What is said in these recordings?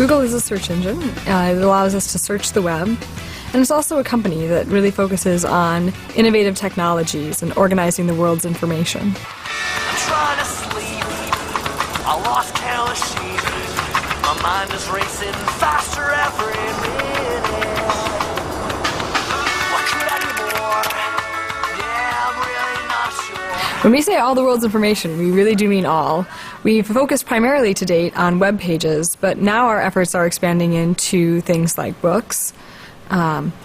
Google is a search engine. It allows us to search the web. And it's also a company that really focuses on innovative technologies and organizing the world's information. I'm trying to sleep. I lost count of sheep. My mind is racing faster every minute. What could I do more? Yeah, I'm really not sure. When we say all the world's information, we really do mean all. We've focused primarily to date on web pages, but now our efforts are expanding into things like books,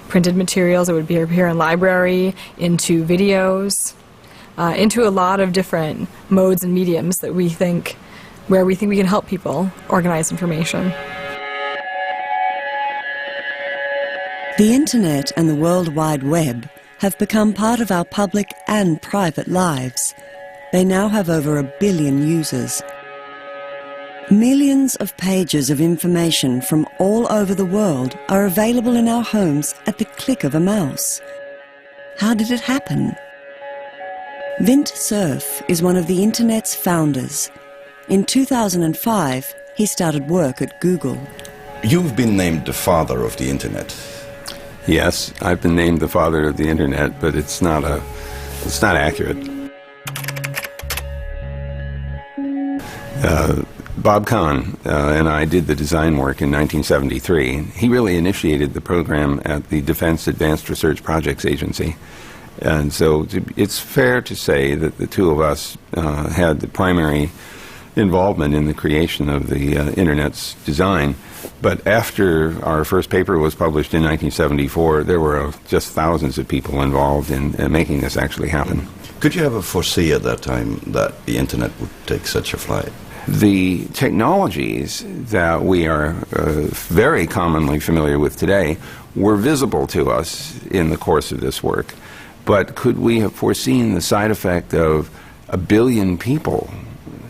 printed materials that would appear in library, into videos, into a lot of different modes and mediums that we think we can help people organize information. The Internet and the World Wide Web have become part of our public and private lives. They now have over 1 billion users. Millions of pages of information from all over the world are available in our homes at the click of a mouse. How did it happen? Vint Cerf is one of the Internet's founders. In 2005, he started work at Google. You've been named the father of the Internet. Yes, I've been named the father of the Internet, but it's not accurate. Bob Kahn and I did the design work in 1973. He really initiated the program at the Defense Advanced Research Projects Agency. And so it's fair to say that the two of us had the primary involvement in the creation of the Internet's design. But after our first paper was published in 1974, there were just thousands of people involved in making this actually happen. Could you ever foresee at that time that the Internet would take such a flight? The technologies that we are very commonly familiar with today were visible to us in the course of this work. But could we have foreseen the side effect of 1 billion people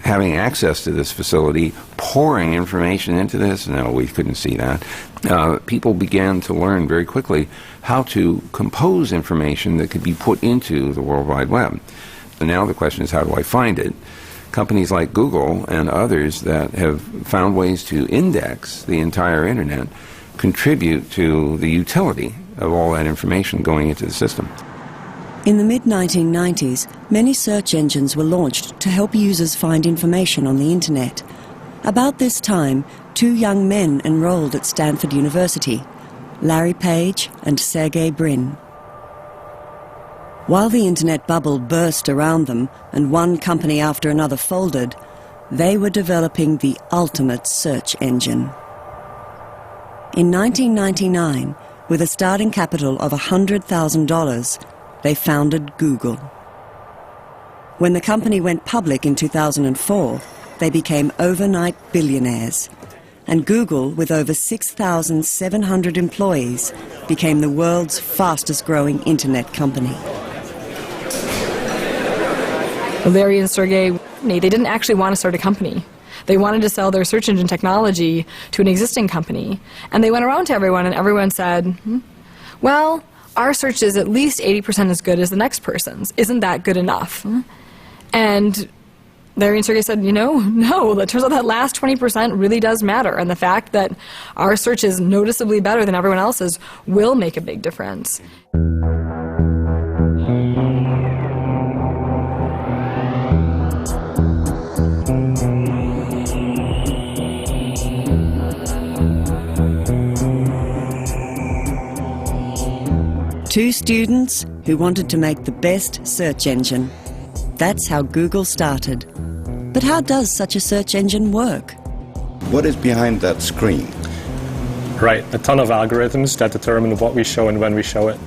having access to this facility, pouring information into this? No, we couldn't see that. People began to learn very quickly how to compose information that could be put into the World Wide Web. And now the question is, how do I find it? Companies like Google and others that have found ways to index the entire Internet contribute to the utility of all that information going into the system. In the mid-1990s, many search engines were launched to help users find information on the Internet. About this time, 2 young men enrolled at Stanford University, Larry Page and Sergey Brin. While the Internet bubble burst around them and one company after another folded, they were developing the ultimate search engine. In 1999, with a starting capital of $100,000, they founded Google. When the company went public in 2004, they became overnight billionaires. And Google, with over 6,700 employees, became the world's fastest-growing Internet company. Larry and Sergey, they didn't actually want to start a company. They wanted to sell their search engine technology to an existing company. And they went around to everyone, and everyone said, well, our search is at least 80% as good as the next person's. Isn't that good enough? And Larry and Sergey said, no, it turns out that last 20% really does matter. And the fact that our search is noticeably better than everyone else's will make a big difference. Two students who wanted to make the best search engine. That's how Google started. But how does such a search engine work? What is behind that screen? Right, a ton of algorithms that determine what we show and when we show it.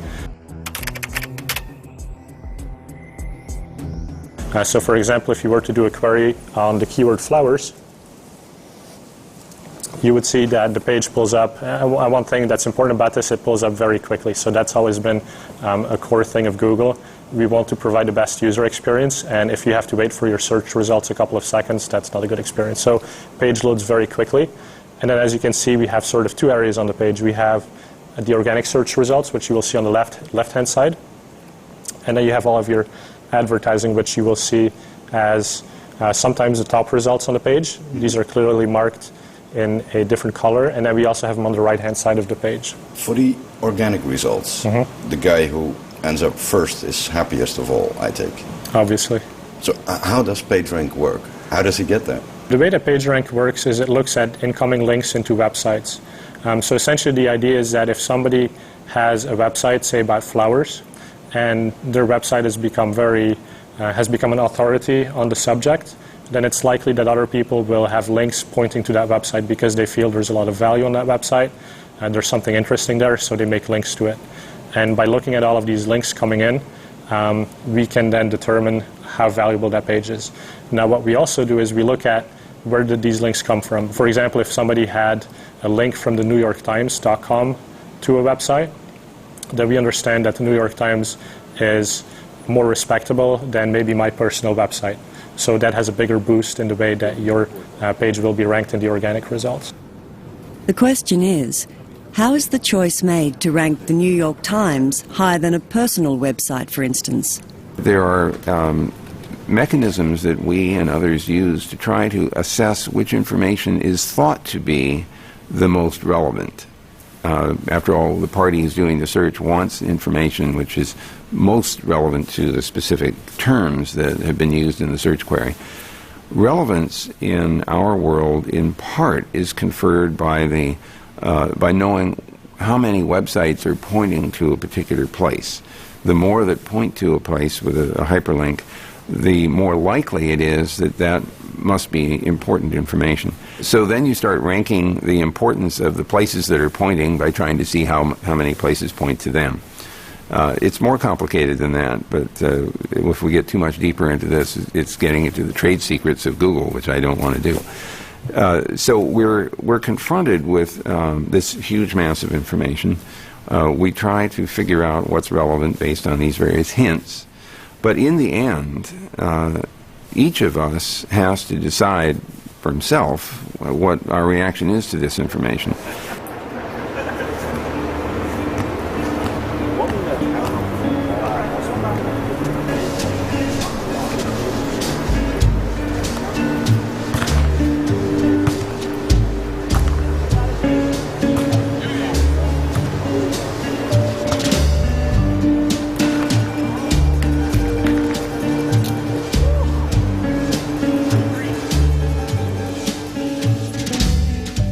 So for example, if you were to do a query on the keyword flowers, you would see that the page pulls up. One thing that's important about this, it pulls up very quickly. So that's always been a core thing of Google. We want to provide the best user experience, and if you have to wait for your search results a couple of seconds, that's not a good experience. So page loads very quickly. And then as you can see, we have sort of 2 areas on the page. We have the organic search results, which you will see on the left-hand side. And then you have all of your advertising, which you will see as sometimes the top results on the page. These are clearly marked in a different color, and then we also have them on the right-hand side of the page. For the organic results, the guy who ends up first is happiest of all, I take. Obviously. So how does PageRank work? How does he get there? The way that PageRank works is it looks at incoming links into websites. So essentially the idea is that if somebody has a website, say about flowers, and their website has become an authority on the subject, then it's likely that other people will have links pointing to that website because they feel there's a lot of value on that website and there's something interesting there, so they make links to it. And by looking at all of these links coming in, we can then determine how valuable that page is. Now what we also do is we look at where did these links come from. For example, if somebody had a link from the NewYorkTimes.com to a website, then we understand that the New York Times is more respectable than maybe my personal website. So that has a bigger boost in the way that your page will be ranked in the organic results. The question is, how is the choice made to rank the New York Times higher than a personal website, for instance? There are mechanisms that we and others use to try to assess which information is thought to be the most relevant. After all, the party who's doing the search wants information which is most relevant to the specific terms that have been used in the search query. Relevance in our world, in part, is conferred by by knowing how many websites are pointing to a particular place. The more that point to a place with a hyperlink, the more likely it is that that must be important information. So then you start ranking the importance of the places that are pointing by trying to see how many places point to them. It's more complicated than that, but if we get too much deeper into this, it's getting into the trade secrets of Google, which I don't want to do. So we're confronted with this huge mass of information. We try to figure out what's relevant based on these various hints. But in the end, each of us has to decide for himself what our reaction is to this information.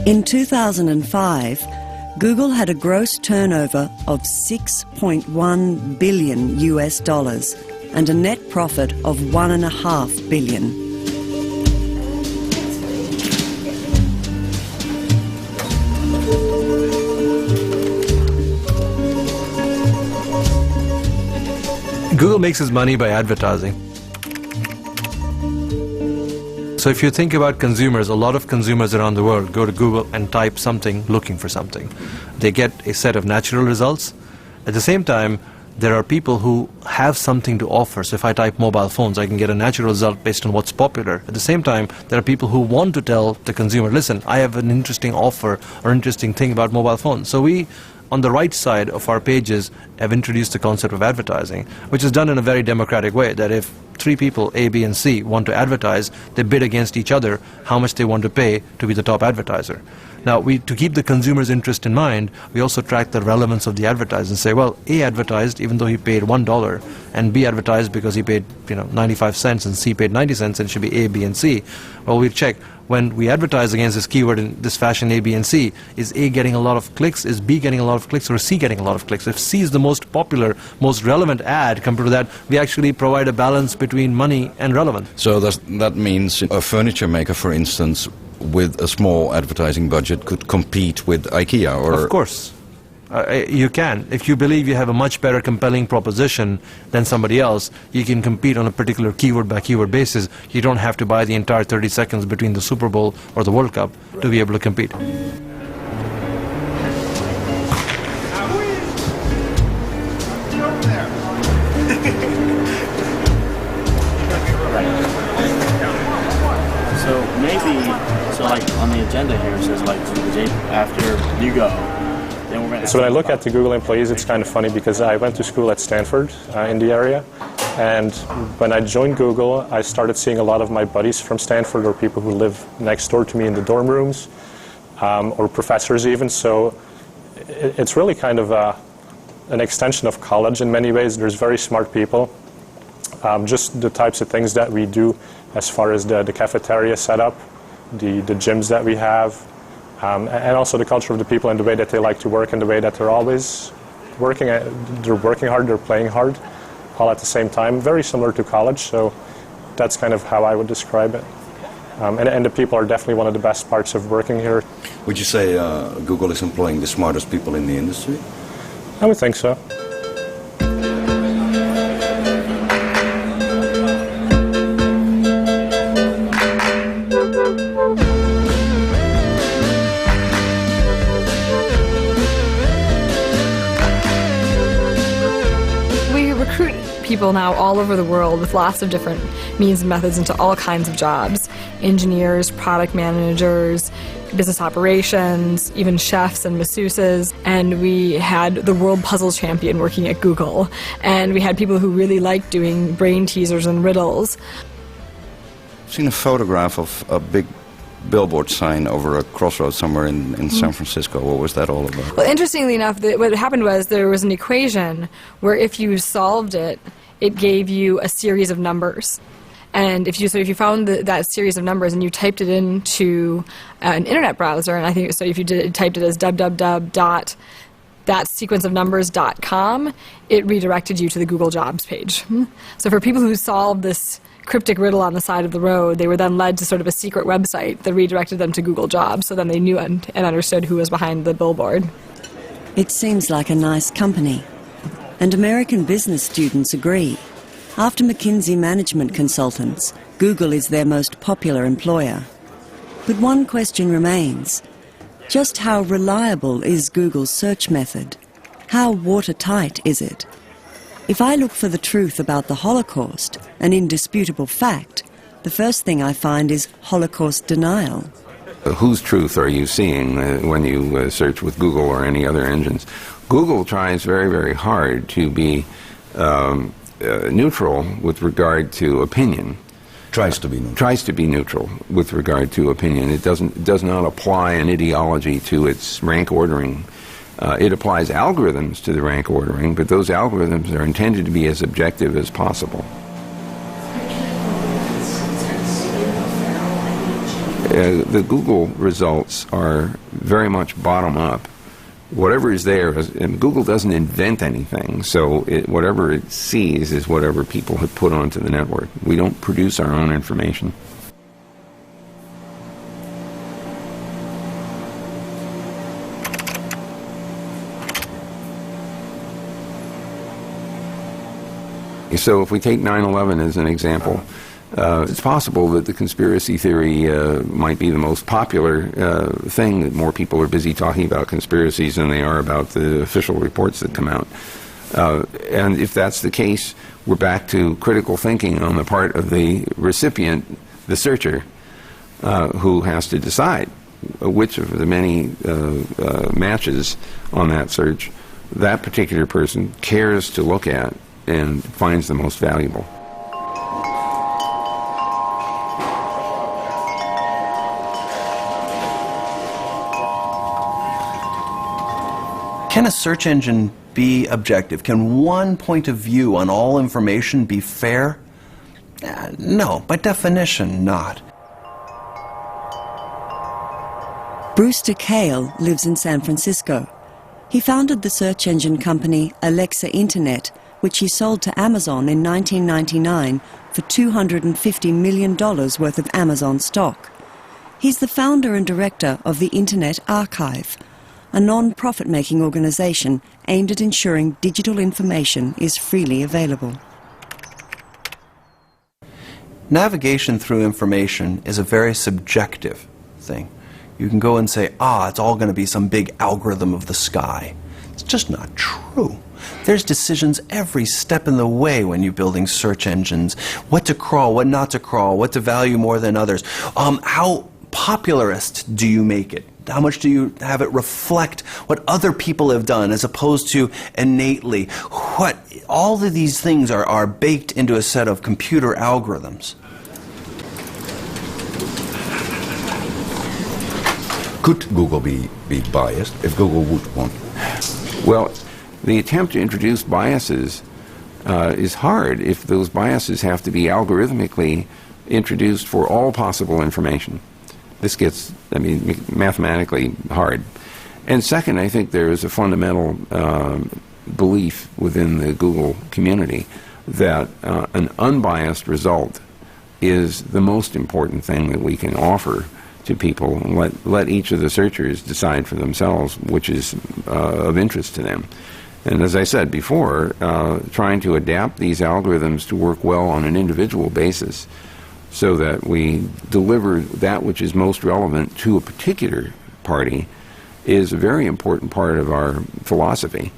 In 2005, Google had a gross turnover of $6.1 billion US dollars and a net profit of $1.5 billion. Google makes its money by advertising. So if you think about consumers, a lot of consumers around the world go to Google and type something looking for something. They get a set of natural results. At the same time, there are people who have something to offer. So if I type mobile phones, I can get a natural result based on what's popular. At the same time, there are people who want to tell the consumer, listen, I have an interesting offer or interesting thing about mobile phones. So we, on the right side of our pages, have introduced the concept of advertising, which is done in a very democratic way, that if three people, A, B, and C, want to advertise, they bid against each other how much they want to pay to be the top advertiser. Now, to keep the consumer's interest in mind, we also track the relevance of the advertiser and say, well, A advertised even though he paid $1, and B advertised because he paid 95 cents, and C paid 90 cents, and it should be A, B, and C. Well, we check, when we advertise against this keyword in this fashion, A, B, and C, is A getting a lot of clicks, is B getting a lot of clicks, or is C getting a lot of clicks? If C is the most popular, most relevant ad compared to that, we actually provide a balance between money and relevance. So that means a furniture maker, for instance, with a small advertising budget could compete with IKEA? Or Of course. You can. If you believe you have a much better compelling proposition than somebody else, you can compete on a particular keyword by keyword basis. You don't have to buy the entire 30 seconds between the Super Bowl or the World Cup to be able to compete. So like on the agenda here it says like the day after you go, then we're going to... So when I look at the Google employees, it's kind of funny because I went to school at Stanford in the area, and when I joined Google, I started seeing a lot of my buddies from Stanford or people who live next door to me in the dorm rooms. or professors even. So it's really kind of an extension of college in many ways. There's very smart people. Just the types of things that we do as far as the cafeteria setup, the gyms that we have, and also the culture of the people and the way that they like to work and the way that they're always working. They're working hard, they're playing hard, all at the same time. Very similar to college, so that's kind of how I would describe it. And the people are definitely one of the best parts of working here. Would you say Google is employing the smartest people in the industry? I would think so. People now all over the world with lots of different means and methods into all kinds of jobs. Engineers, product managers, business operations, even chefs and masseuses. And we had the world puzzle champion working at Google. And we had people who really liked doing brain teasers and riddles. I've seen a photograph of a big billboard sign over a crossroads somewhere in San Francisco. What was that all about? Well, interestingly enough, what happened was there was an equation where if you solved it, it gave you a series of numbers. And if you found that series of numbers and you typed it into an internet browser, and I think so if you typed it as www.thatsequenceofnumbers.com, it redirected you to the Google Jobs page. So for people who solved this cryptic riddle on the side of the road, they were then led to sort of a secret website that redirected them to Google Jobs, so then they knew and understood who was behind the billboard. It seems like a nice company. And American business students agree. After McKinsey Management Consultants, Google is their most popular employer. But one question remains. Just how reliable is Google's search method? How watertight is it? If I look for the truth about the Holocaust, an indisputable fact, the first thing I find is Holocaust denial. Whose truth are you seeing when you search with Google or any other engines? Google tries very, very hard to be neutral with regard to opinion. Tries to be neutral. Tries to be neutral with regard to opinion. It does not apply an ideology to its rank ordering. It applies algorithms to the rank ordering, but those algorithms are intended to be as objective as possible. The Google results are very much bottom-up. Whatever is there, and Google doesn't invent anything, so whatever it sees is whatever people have put onto the network. We don't produce our own information. So if we take 9/11 as an example, it's possible that the conspiracy theory might be the most popular thing, that more people are busy talking about conspiracies than they are about the official reports that come out. And if that's the case, we're back to critical thinking on the part of the recipient, the searcher, who has to decide which of the many matches on that search that particular person cares to look at and finds the most valuable. Can a search engine be objective? Can one point of view on all information be fair? No, by definition, not. Brewster Kahle lives in San Francisco. He founded the search engine company Alexa Internet, which he sold to Amazon in 1999 for $250 million worth of Amazon stock. He's the founder and director of the Internet Archive, a non-profit-making organization aimed at ensuring digital information is freely available. Navigation through information is a very subjective thing. You can go and say, it's all going to be some big algorithm of the sky. It's just not true. There's decisions every step in the way when you're building search engines. What to crawl, what not to crawl, what to value more than others. How popularist do you make it? How much do you have it reflect what other people have done as opposed to innately? All of these things are baked into a set of computer algorithms. Could Google be biased if Google would want? Well, the attempt to introduce biases is hard if those biases have to be algorithmically introduced for all possible information. This gets, mathematically hard. And second, I think there is a fundamental belief within the Google community that an unbiased result is the most important thing that we can offer to people, and let each of the searchers decide for themselves which is of interest to them. And as I said before, trying to adapt these algorithms to work well on an individual basis so that we deliver that which is most relevant to a particular party is a very important part of our philosophy.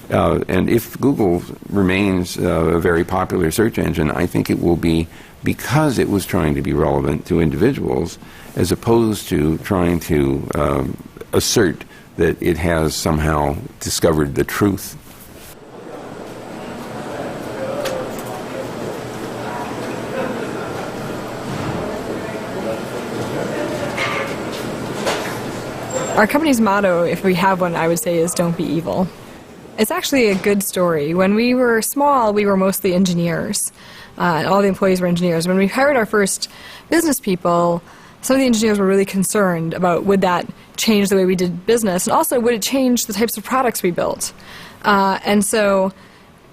And if Google remains a very popular search engine, I think it will be because it was trying to be relevant to individuals as opposed to trying to assert that it has somehow discovered the truth. Our company's motto, if we have one, I would say, is "Don't be evil." It's actually a good story. When we were small, we were mostly engineers. All the employees were engineers. When we hired our first business people, some of the engineers were really concerned about would that change the way we did business, and also would it change the types of products we built. And so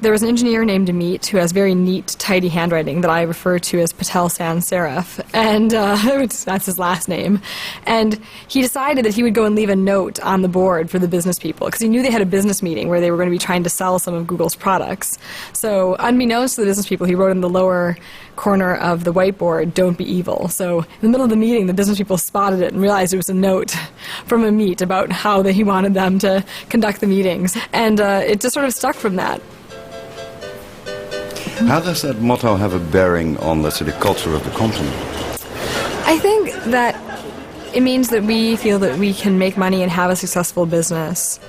there was an engineer named Amit who has very neat, tidy handwriting that I refer to as Patel Sans Serif, and that's his last name. And he decided that he would go and leave a note on the board for the business people, because he knew they had a business meeting where they were going to be trying to sell some of Google's products. So unbeknownst to the business people, he wrote in the lower corner of the whiteboard, "Don't be evil." So in the middle of the meeting, the business people spotted it and realized it was a note from Amit about how he wanted them to conduct the meetings. And it just sort of stuck from that. How does that motto have a bearing on, let's say, the culture of the company? I think that it means that we feel that we can make money and have a successful business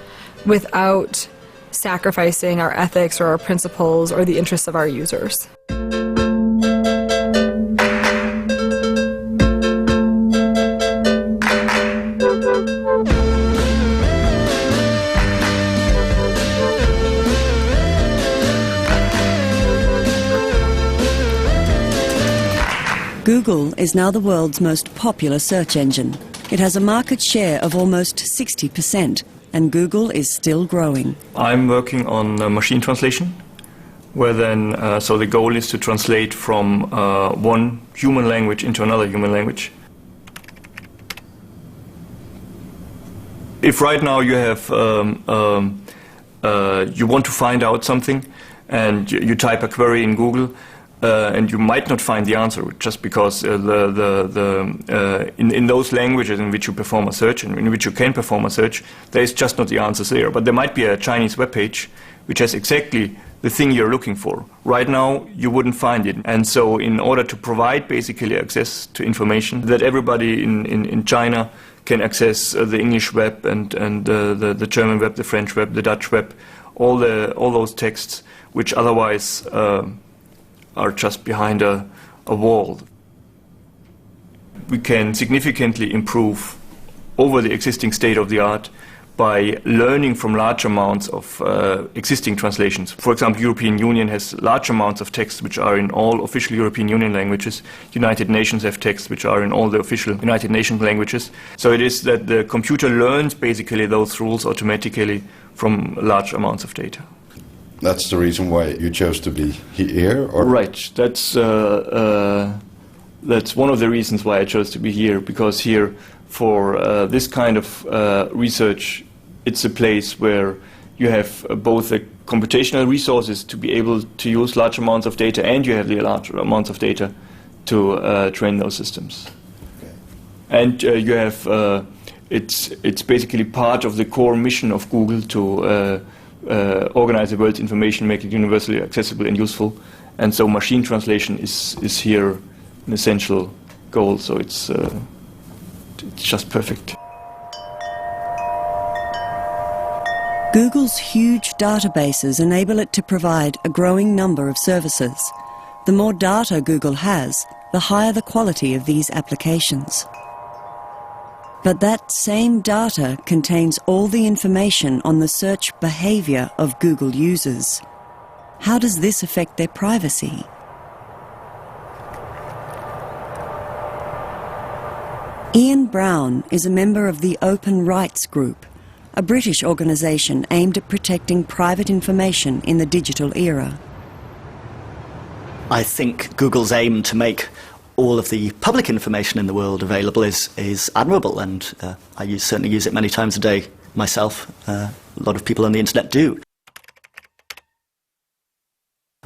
without sacrificing our ethics or our principles or the interests of our users. Google is now the world's most popular search engine. It has a market share of almost 60%, and Google is still growing. I'm working on machine translation, where then, so the goal is to translate from one human language into another human language. If right now you have, you want to find out something, and you type a query in Google, and you might not find the answer just because in those languages in which you perform a search and in which you can perform a search, there is just not the answers there. But there might be a Chinese web page which has exactly the thing you're looking for. Right now, you wouldn't find it. And so in order to provide basically access to information that everybody in China can access the English web and the German web, the French web, the Dutch web, all those texts which otherwise are just behind a wall. We can significantly improve over the existing state of the art by learning from large amounts of existing translations. For example, European Union has large amounts of texts which are in all official European Union languages. United Nations have texts which are in all the official United Nations languages. So it is that the computer learns basically those rules automatically from large amounts of data. That's the reason why you chose to be here? Or? Right. That's one of the reasons why I chose to be here, because here, for this kind of research, it's a place where you have both the computational resources to be able to use large amounts of data, and you have the large amounts of data to train those systems. Okay. And you have, it's basically part of the core mission of Google to organize the world's information, make it universally accessible and useful, and so machine translation is here an essential goal. So it's just perfect. Google's huge databases enable it to provide a growing number of services. The more data Google has, the higher the quality of these applications. But that same data contains all the information on the search behavior of Google users. How does this affect their privacy? Ian Brown is a member of the Open Rights Group, a British organisation aimed at protecting private information in the digital era. I think Google's aim to make all of the public information in the world available is admirable, and I certainly use it many times a day myself. A lot of people on the internet do.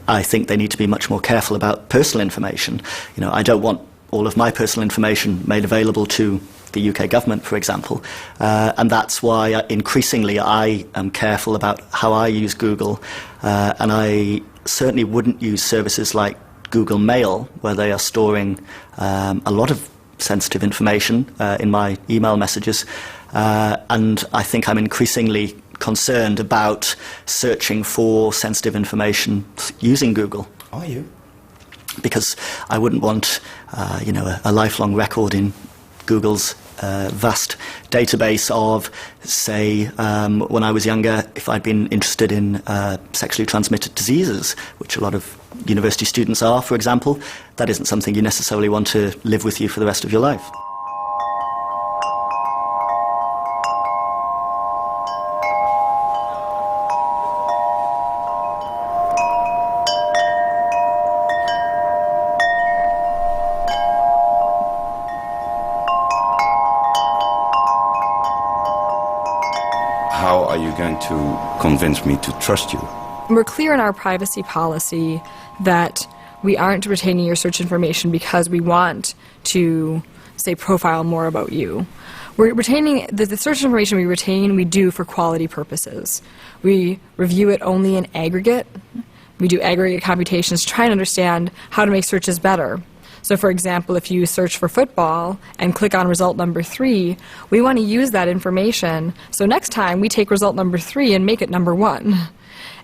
I think they need to be much more careful about personal information. You know, I don't want all of my personal information made available to the UK government, for example, and that's why increasingly I am careful about how I use Google, and I certainly wouldn't use services like Google Mail, where they are storing a lot of sensitive information in my email messages, and I think I'm increasingly concerned about searching for sensitive information using Google. Are you? Because I wouldn't want a lifelong record in Google's vast database of, say, when I was younger, if I'd been interested in sexually transmitted diseases, which a lot of university students are, for example. That isn't something you necessarily want to live with you for the rest of your life. How are you going to convince me to trust you? We're clear in our privacy policy that we aren't retaining your search information because we want to, say, profile more about you. We're retaining the search information we retain, we do for quality purposes. We review it only in aggregate. We do aggregate computations to try and understand how to make searches better. So, for example, if you search for football and click on result number 3, we want to use that information. So next time we take result number 3 and make it number 1.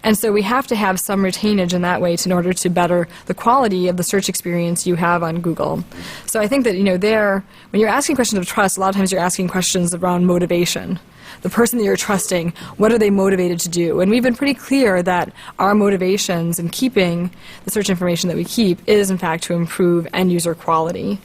And so we have to have some retainage in that way in order to better the quality of the search experience you have on Google. So I think that, when you're asking questions of trust, a lot of times you're asking questions around motivation. The person that you're trusting, what are they motivated to do? And we've been pretty clear that our motivations in keeping the search information that we keep is, in fact, to improve end-user quality.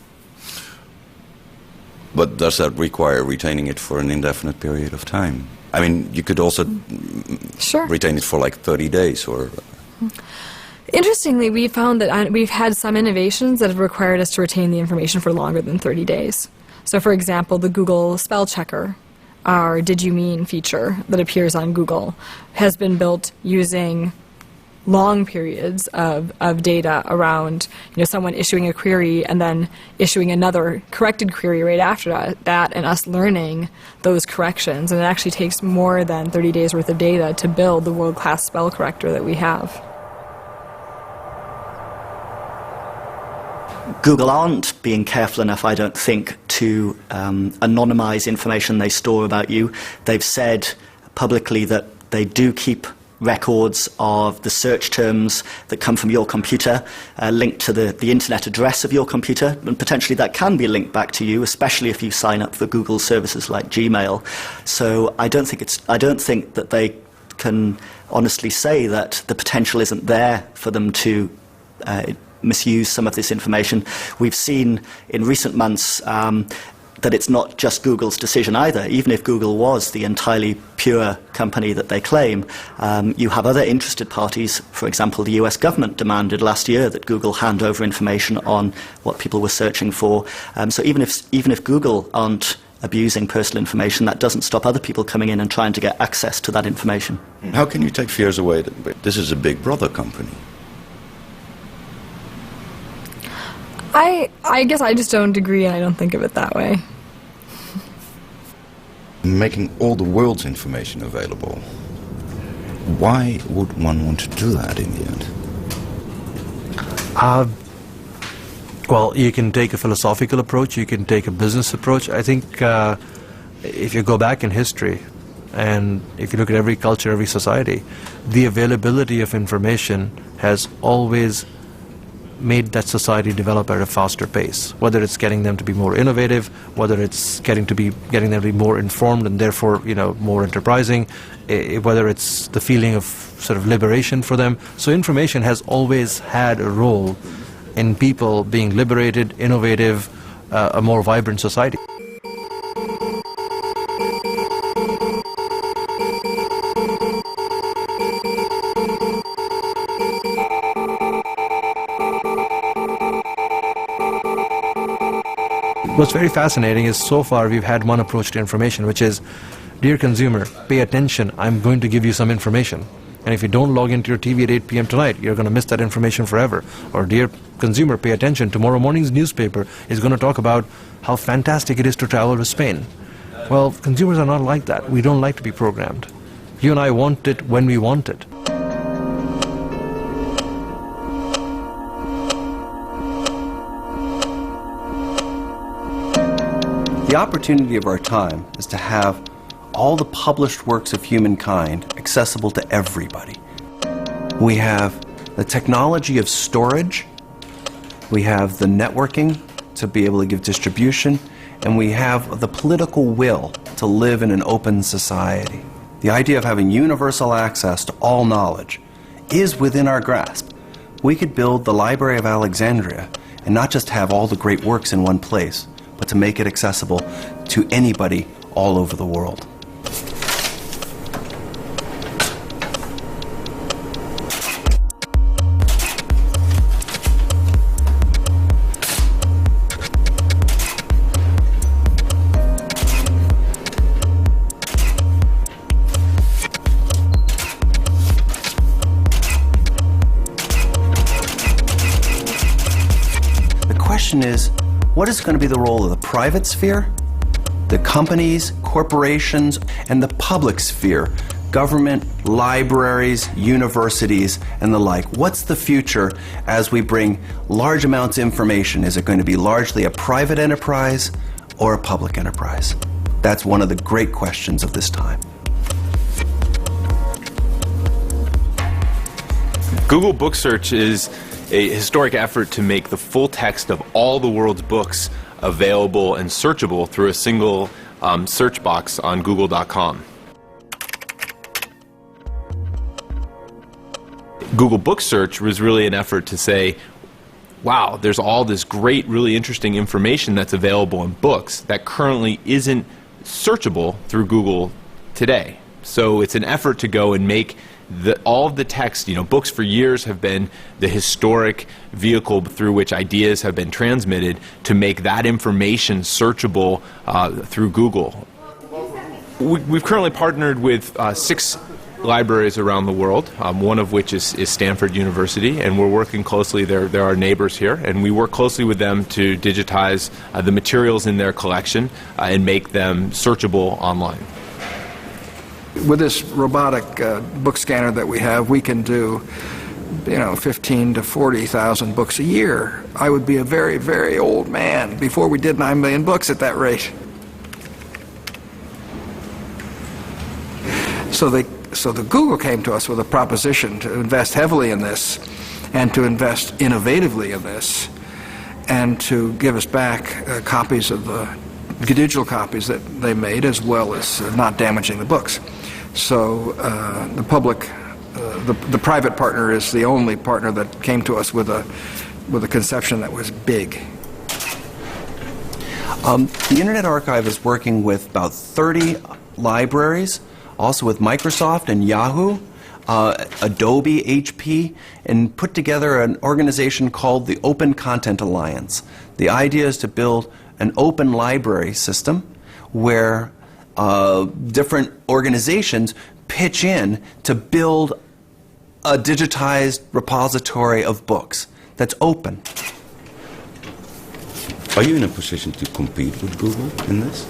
But does that require retaining it for an indefinite period of time? I mean, you could also retain it for like 30 days or... Interestingly, we found that we've had some innovations that have required us to retain the information for longer than 30 days. So, for example, the Google Spell Checker, our Did You Mean feature that appears on Google, has been built using long periods of data around someone issuing a query and then issuing another corrected query right after that, and us learning those corrections. And it actually takes more than 30 days worth of data to build the world-class spell corrector that we have. Google aren't being careful enough, I don't think, to anonymize information they store about you. They've said publicly that they do keep records of the search terms that come from your computer, linked to the internet address of your computer, and potentially that can be linked back to you, especially if you sign up for Google services like Gmail. So I don't think that they can honestly say that the potential isn't there for them to misuse some of this information. We've seen in recent months that it's not just Google's decision either. Even if Google was the entirely pure company that they claim, you have other interested parties. For example, the US government demanded last year that Google hand over information on what people were searching for. So even if Google aren't abusing personal information, that doesn't stop other people coming in and trying to get access to that information. How can you take fears away? This is a big brother company. I guess I just don't agree, and I don't think of it that way. Making all the world's information available. Why would one want to do that in the end? Well, you can take a philosophical approach, you can take a business approach. I think if you go back in history, and if you look at every culture, every society, the availability of information has always made that society develop at a faster pace, whether it's getting them to be more innovative, whether it's getting them to be more informed and therefore, more enterprising, whether it's the feeling of sort of liberation for them. So information has always had a role in people being liberated, innovative, a more vibrant society. What's very fascinating is so far we've had one approach to information, which is, dear consumer, pay attention, I'm going to give you some information. And if you don't log into your TV at 8 p.m. tonight, you're going to miss that information forever. Or, dear consumer, pay attention, tomorrow morning's newspaper is going to talk about how fantastic it is to travel to Spain. Well, consumers are not like that. We don't like to be programmed. You and I want it when we want it. The opportunity of our time is to have all the published works of humankind accessible to everybody. We have the technology of storage, we have the networking to be able to give distribution, and we have the political will to live in an open society. The idea of having universal access to all knowledge is within our grasp. We could build the Library of Alexandria and not just have all the great works in one place, but to make it accessible to anybody all over the world. The question is, what is going to be the role of the private sphere, the companies, corporations, and the public sphere, government, libraries, universities, and the like? What's the future as we bring large amounts of information? Is it going to be largely a private enterprise or a public enterprise? That's one of the great questions of this time. Google Book Search is a historic effort to make the full text of all the world's books available and searchable through a single search box on google.com. Google Book Search was really an effort to say, wow, there's all this great, really interesting information that's available in books that currently isn't searchable through Google today. So it's an effort to go and make all of the text, books for years have been the historic vehicle through which ideas have been transmitted, to make that information searchable through Google. We've currently partnered with 6 libraries around the world, one of which is Stanford University, and we're working closely, they're our neighbors here, and we work closely with them to digitize the materials in their collection and make them searchable online. With this robotic book scanner that we have, we can do 15 to 40,000 books a year. I would be a very, very old man before we did 9 million books at that rate. So the Google came to us with a proposition to invest heavily in this and to invest innovatively in this and to give us back copies of the digital copies that they made, as well as not damaging the books. So the public, the private partner is the only partner that came to us with a conception that was big. The Internet Archive is working with about 30 libraries, also with Microsoft and Yahoo, Adobe, HP, and put together an organization called the Open Content Alliance. The idea is to build an open library system where different organizations pitch in to build a digitized repository of books that's open. Are you in a position to compete with Google in this?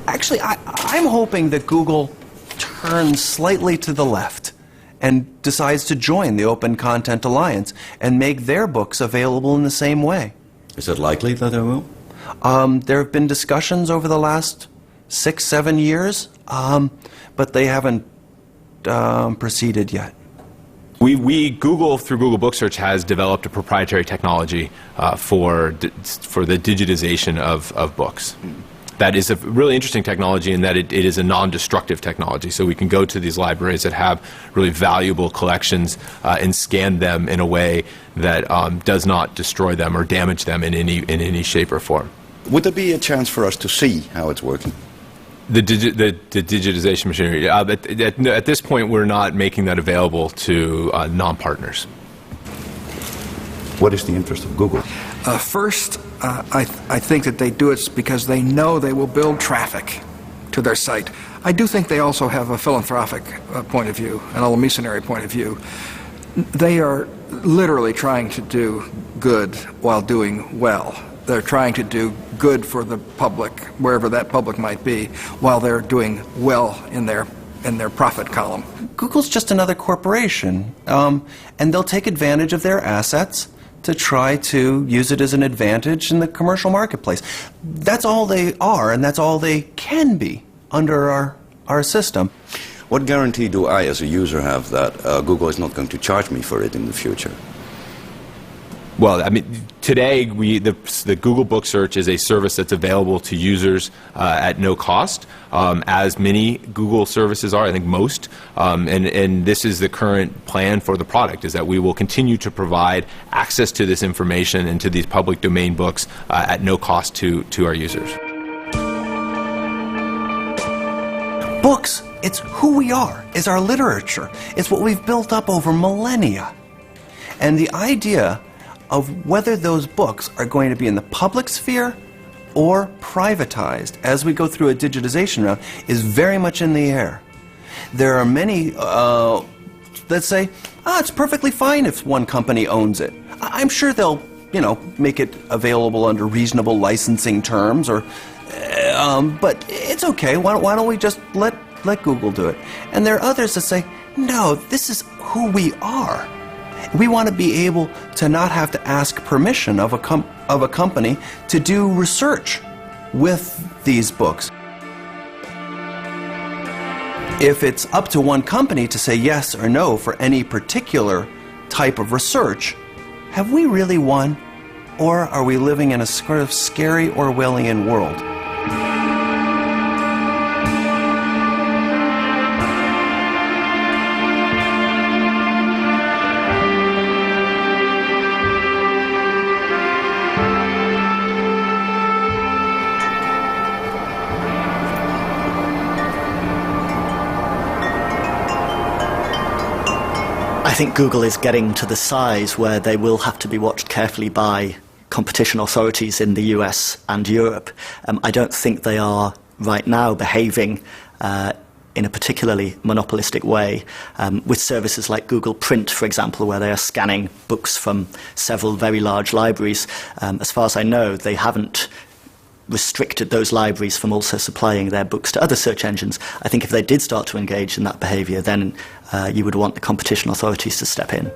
Actually, I'm hoping that Google turns slightly to the left and decides to join the Open Content Alliance and make their books available in the same way. Is it likely that they will? There have been discussions over the last 6-7 years, but they haven't proceeded yet. Google, through Google Book Search, has developed a proprietary technology for the digitization of books. That is a really interesting technology in that it is a non-destructive technology. So we can go to these libraries that have really valuable collections and scan them in a way that does not destroy them or damage them in any shape or form. Would there be a chance for us to see how it's working? The digitization machinery. At this point, we're not making that available to non-partners. What is the interest of Google? First, I think that they do it because they know they will build traffic to their site. I do think they also have a philanthropic point of view, an missionary point of view. They are literally trying to do good while doing well. They're trying to do good for the public, wherever that public might be, while they're doing well in their profit column. Google's just another corporation, and they'll take advantage of their assets to try to use it as an advantage in the commercial marketplace. That's all they are, and that's all they can be under our system. What guarantee do I, as a user, have that Google is not going to charge me for it in the future? Well, I mean, today the Google Book Search is a service that's available to users at no cost, as many Google services are, I think most. And this is the current plan for the product, is that we will continue to provide access to this information and to these public domain books at no cost to our users. Books, it's who we are, it's our literature, it's what we've built up over millennia. And the idea of whether those books are going to be in the public sphere or privatized as we go through a digitization round is very much in the air. There are many that say, it's perfectly fine if one company owns it. I'm sure they'll, make it available under reasonable licensing terms, or, but it's okay. Why don't we just let Google do it? And there are others that say, no, this is who we are. We want to be able to not have to ask permission of a company to do research with these books. If it's up to one company to say yes or no for any particular type of research, have we really won? Or are we living in a sort of scary Orwellian world? I think Google is getting to the size where they will have to be watched carefully by competition authorities in the US and Europe. I don't think they are right now behaving in a particularly monopolistic way with services like Google Print, for example, where they are scanning books from several very large libraries. As far as I know, they haven't restricted those libraries from also supplying their books to other search engines. I think if they did start to engage in that behavior, then you would want the competition authorities to step in.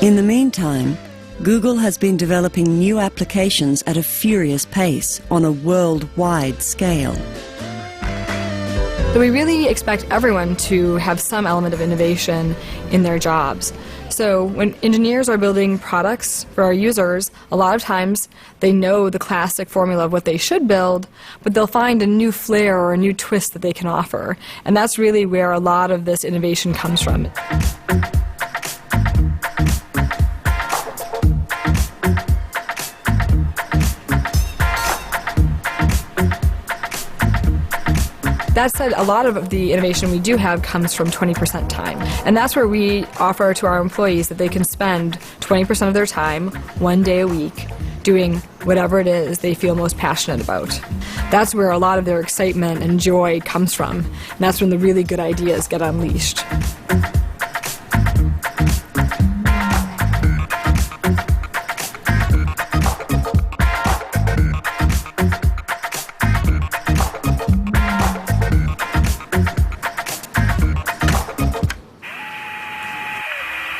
In the meantime, Google has been developing new applications at a furious pace on a worldwide scale. So we really expect everyone to have some element of innovation in their jobs. So when engineers are building products for our users, a lot of times they know the classic formula of what they should build, but they'll find a new flair or a new twist that they can offer. And that's really where a lot of this innovation comes from. That said, a lot of the innovation we do have comes from 20% time. And that's where we offer to our employees that they can spend 20% of their time, 1 day a week, doing whatever it is they feel most passionate about. That's where a lot of their excitement and joy comes from. And that's when the really good ideas get unleashed.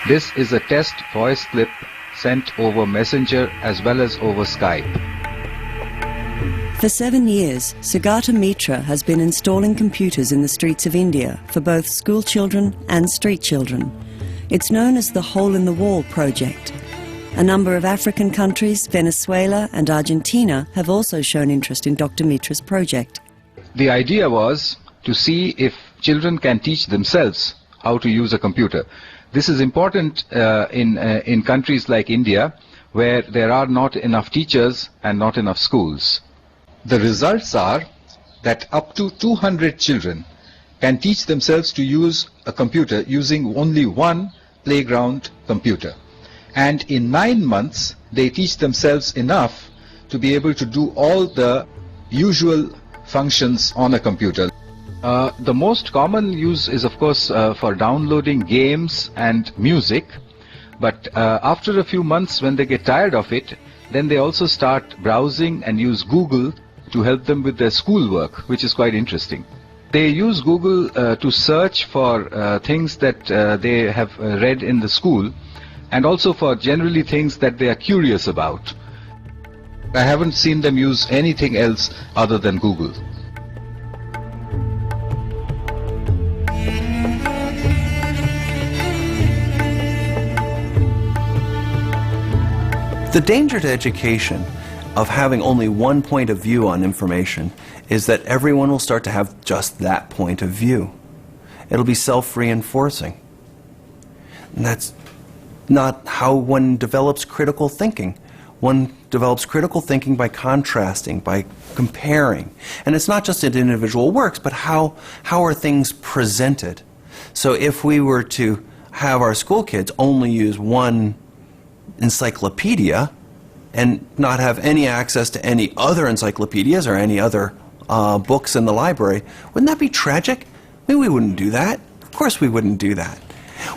This is a test voice clip sent over Messenger as well as over Skype. For 7 years, Sugata Mitra has been installing computers in the streets of India for both school children and street children. It's known as the Hole in the Wall project. A number of African countries, Venezuela and Argentina, have also shown interest in Dr. Mitra's project. The idea was to see if children can teach themselves how to use a computer. This is important in countries like India, where there are not enough teachers and not enough schools. The results are that up to 200 children can teach themselves to use a computer using only one playground computer. And in 9 months, they teach themselves enough to be able to do all the usual functions on a computer. The most common use is, of course, for downloading games and music. But after a few months, when they get tired of it, then they also start browsing and use Google to help them with their schoolwork, which is quite interesting. They use Google to search for things that they have read in the school, and also for generally things that they are curious about. I haven't seen them use anything else other than Google. The danger to education of having only one point of view on information is that everyone will start to have just that point of view. It'll be self-reinforcing. And that's not how one develops critical thinking. One develops critical thinking by contrasting, by comparing. And it's not just in individual works, but how are things presented. So if we were to have our school kids only use one encyclopedia and not have any access to any other encyclopedias or any other books in the library, wouldn't that be tragic? I mean, we wouldn't do that. Of course we wouldn't do that.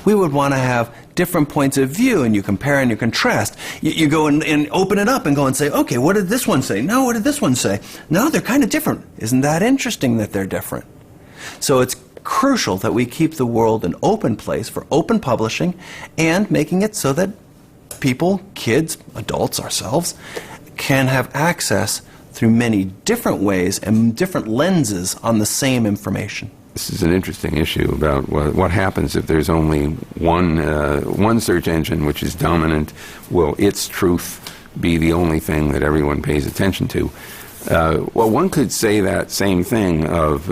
We would want to have different points of view, and you compare and you contrast. You go and open it up and go and say, okay, what did this one say? No, what did this one say? No, they're kind of different. Isn't that interesting that they're different? So it's crucial that we keep the world an open place for open publishing and making it so that people, kids, adults, ourselves, can have access through many different ways and different lenses on the same information. This is an interesting issue about what happens if there's only one search engine which is dominant. Will its truth be the only thing that everyone pays attention to? Well, one could say that same thing of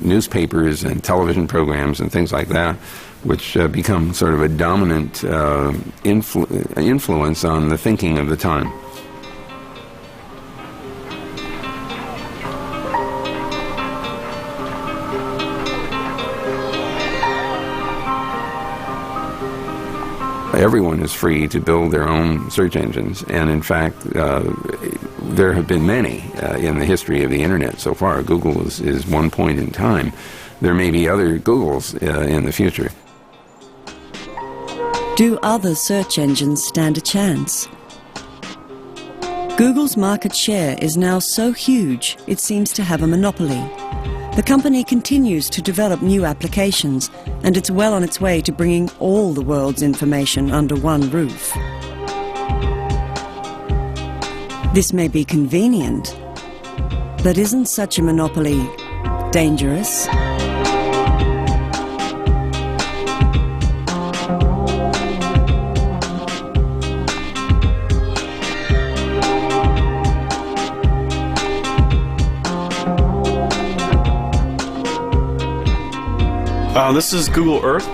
newspapers and television programs and things like that, which become sort of a dominant influence on the thinking of the time. Everyone is free to build their own search engines, and in fact, there have been many in the history of the Internet so far. Google is one point in time. There may be other Googles in the future. Do other search engines stand a chance? Google's market share is now so huge it seems to have a monopoly. The company continues to develop new applications, and it's well on its way to bringing all the world's information under one roof. This may be convenient, but isn't such a monopoly dangerous? This is Google Earth.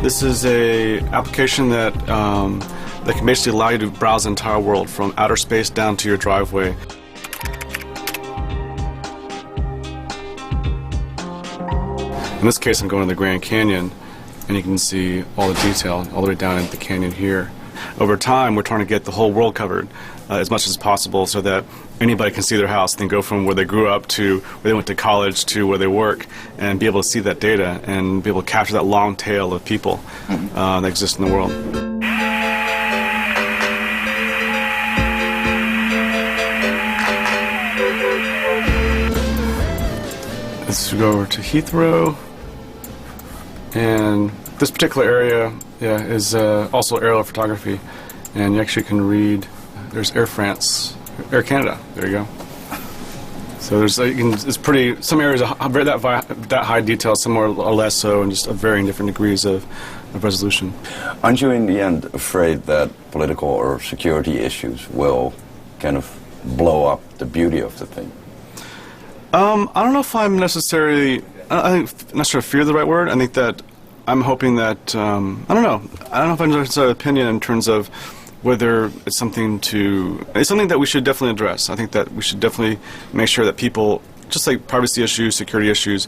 This is a application that can basically allow you to browse the entire world from outer space down to your driveway. In this case, I'm going to the Grand Canyon, and you can see all the detail all the way down into the canyon here. Over time, we're trying to get the whole world covered as much as possible so that anybody can see their house. They can go from where they grew up to where they went to college to where they work and be able to see that data and be able to capture that long tail of people that exist in the world. Let's go over to Heathrow. And this particular area is also aerial photography. and you actually can read. There's Air France, Air Canada. There you go. So there's it's pretty. Some areas are that high detail, some are less so, and just varying different degrees of resolution. Aren't you in the end afraid that political or security issues will kind of blow up the beauty of the thing? I don't know if I'm necessarily. I think not sure if fear is the right word. I think that I'm hoping that I don't know. I don't know if I'm necessarily opinion in terms of whether it's something that we should definitely address. I think that we should definitely make sure that people, just like privacy issues, security issues,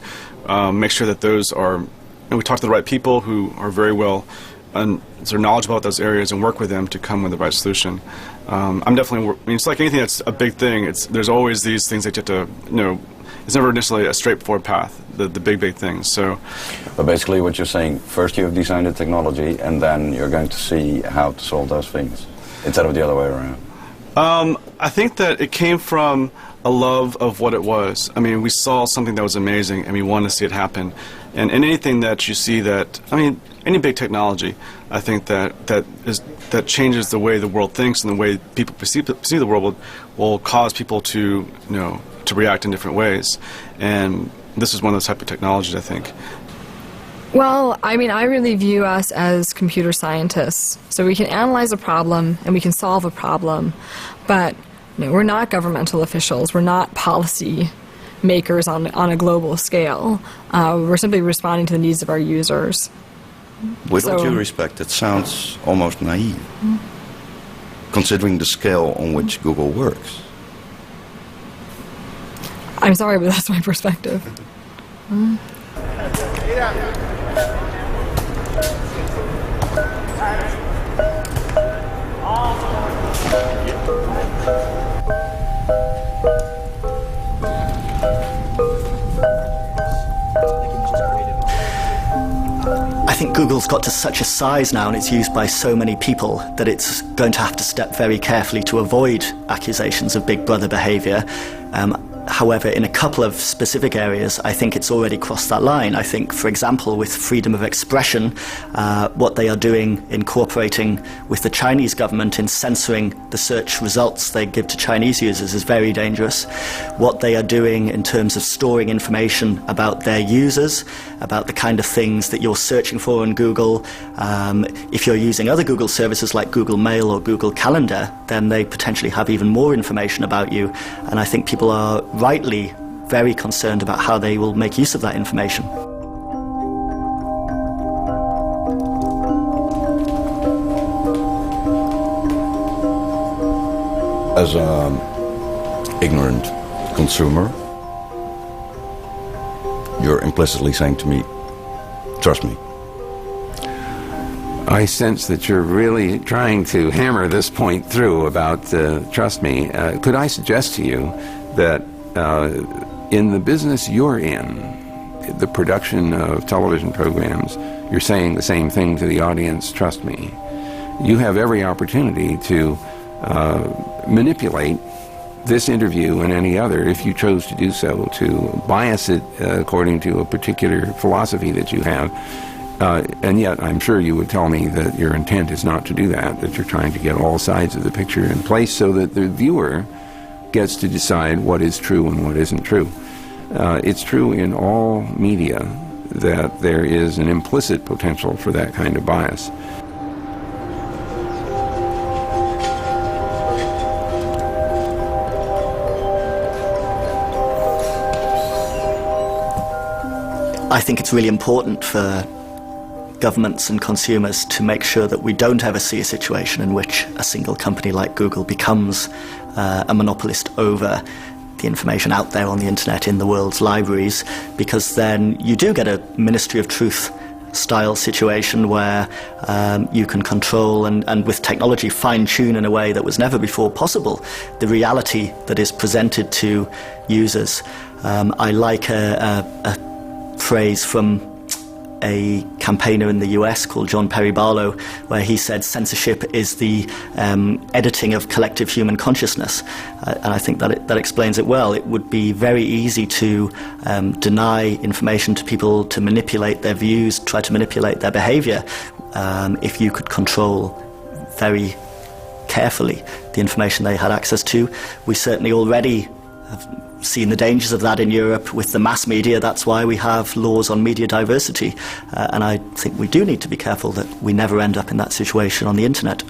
make sure that those are, and we talk to the right people who are very well and are knowledgeable about those areas and work with them to come with the right solution. I'm definitely, it's like anything that's a big thing. There's always these things that you have to, it's never necessarily a straightforward path, the big things. So, but basically what you're saying, first you have designed the technology and then you're going to see how to solve those things, instead of the other way around. I think that it came from a love of what it was. I mean, we saw something that was amazing and we wanted to see it happen. And anything that you see any big technology, I think that changes the way the world thinks and the way people perceive the world will cause people to, to react in different ways. And this is one of those type of technologies, I think. Well, I mean, I really view us as computer scientists. So we can analyze a problem and we can solve a problem, but we're not governmental officials. We're not policy makers on a global scale. We're simply responding to the needs of our users. With all due respect, it sounds almost naive, considering the scale on which Google works. I'm sorry, but that's my perspective. I think Google's got to such a size now and it's used by so many people that it's going to have to step very carefully to avoid accusations of Big Brother behavior. However, in a couple of specific areas, I think it's already crossed that line. I think, for example, with freedom of expression, what they are doing in cooperating with the Chinese government in censoring the search results they give to Chinese users is very dangerous. What they are doing in terms of storing information about their users, about the kind of things that you're searching for on Google. If you're using other Google services like Google Mail or Google Calendar, then they potentially have even more information about you. And I think people are rightly very concerned about how they will make use of that information. As an ignorant consumer, you're implicitly saying to me, trust me. I sense that you're really trying to hammer this point through about trust me. Could I suggest to you that in the business you're in, the production of television programs, you're saying the same thing to the audience, trust me. You have every opportunity to manipulate this interview and any other, if you chose to do so, to bias it according to a particular philosophy that you have. And yet I'm sure you would tell me that your intent is not to do that you're trying to get all sides of the picture in place so that the viewer gets to decide what is true and what isn't true. It's true in all media that there is an implicit potential for that kind of bias. I think it's really important for governments and consumers to make sure that we don't ever see a situation in which a single company like Google becomes a monopolist over the information out there on the internet in the world's libraries, because then you do get a Ministry of Truth style situation where you can control and with technology fine-tune in a way that was never before possible the reality that is presented to users. I like a phrase from a campaigner in the US called John Perry Barlow, where he said censorship is the editing of collective human consciousness. And I think that explains it well. It would be very easy to deny information to people, to manipulate their views, try to manipulate their behavior, if you could control very carefully the information they had access to. We certainly already have seen the dangers of that in Europe with the mass media. That's why we have laws on media diversity. And I think we do need to be careful that we never end up in that situation on the internet.